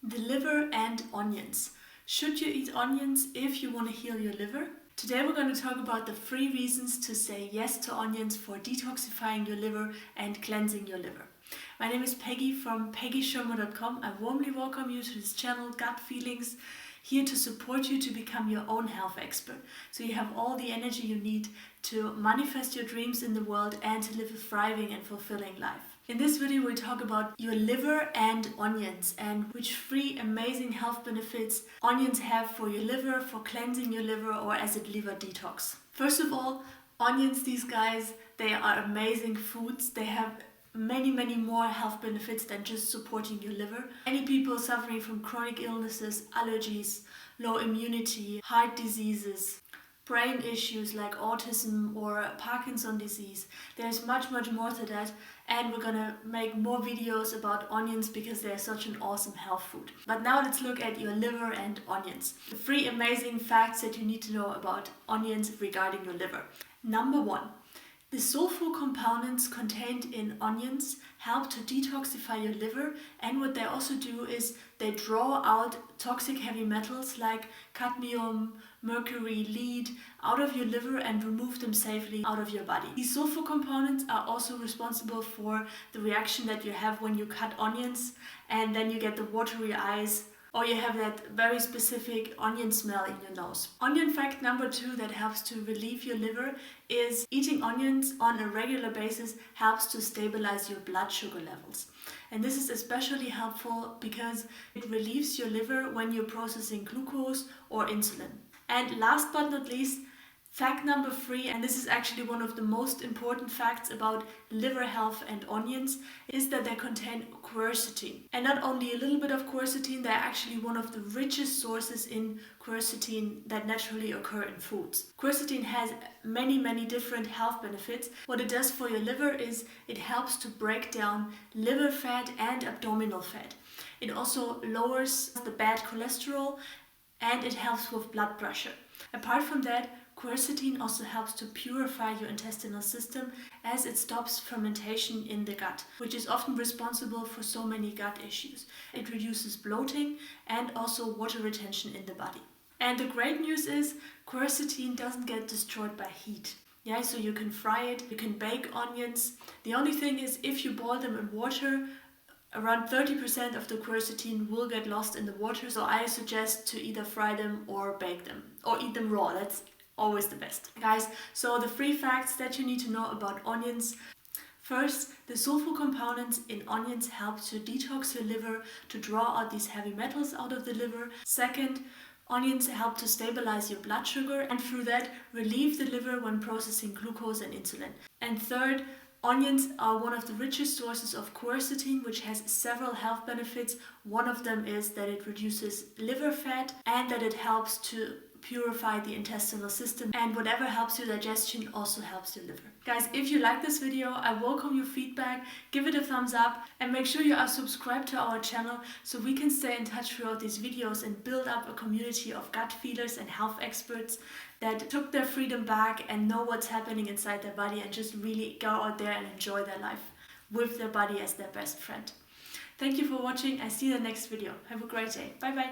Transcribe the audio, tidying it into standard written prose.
The liver and onions. Should you eat onions if you want to heal your liver? Today we're going to talk about the 3 reasons to say yes to onions for detoxifying your liver and cleansing your liver. My name is Peggy from peggyschirmer.com. I warmly welcome you to this channel, Gut Feelings, here to support you to become your own health expert. So you have all the energy you need to manifest your dreams in the world and to live a thriving and fulfilling life. In this video we'll talk about your liver and onions and which 3 amazing health benefits onions have for your liver, for cleansing your liver or as a liver detox. First of all, onions, these guys, they are amazing foods. They have many more health benefits than just supporting your liver. Many people suffering from chronic illnesses, allergies, low immunity, heart diseases, brain issues like autism or Parkinson's disease. There's much more to that, and we're gonna make more videos about onions because they're such an awesome health food. But now let's look at your liver and onions. The 3 amazing facts that you need to know about onions regarding your liver. Number 1. The sulfur components contained in onions help to detoxify your liver, and what they also do is they draw out toxic heavy metals like cadmium, mercury, lead out of your liver and remove them safely out of your body. These sulfur components are also responsible for the reaction that you have when you cut onions and then you get the watery eyes, or you have that very specific onion smell in your nose. Onion fact number 2 that helps to relieve your liver is eating onions on a regular basis helps to stabilize your blood sugar levels. And this is especially helpful because it relieves your liver when you're processing glucose or insulin. And last but not least, fact number 3, and this is actually one of the most important facts about liver health and onions, is that they contain quercetin. And not only a little bit of quercetin, they're actually one of the richest sources in quercetin that naturally occur in foods. Quercetin has many different health benefits. What it does for your liver is it helps to break down liver fat and abdominal fat. It also lowers the bad cholesterol and it helps with blood pressure. Apart from that, quercetin also helps to purify your intestinal system as it stops fermentation in the gut, which is often responsible for so many gut issues. It reduces bloating and also water retention in the body. And the great news is quercetin doesn't get destroyed by heat. Yeah, so you can fry it, you can bake onions. The only thing is if you boil them in water, around 30% of the quercetin will get lost in the water. So I suggest to either fry them or bake them or eat them raw. That's always the best. Guys, so the 3 facts that you need to know about onions. First, the sulfur components in onions help to detox your liver, to draw out these heavy metals out of the liver. Second, onions help to stabilize your blood sugar and through that relieve the liver when processing glucose and insulin. And third, onions are one of the richest sources of quercetin, which has several health benefits. One of them is that it reduces liver fat and that it helps to purify the intestinal system, and whatever helps your digestion also helps your liver. Guys, if you like this video, I welcome your feedback. Give it a thumbs up and make sure you are subscribed to our channel so we can stay in touch throughout these videos and build up a community of gut feelers and health experts that took their freedom back and know what's happening inside their body and just really go out there and enjoy their life with their body as their best friend. Thank you for watching. I see you in the next video. Have a great day. Bye bye.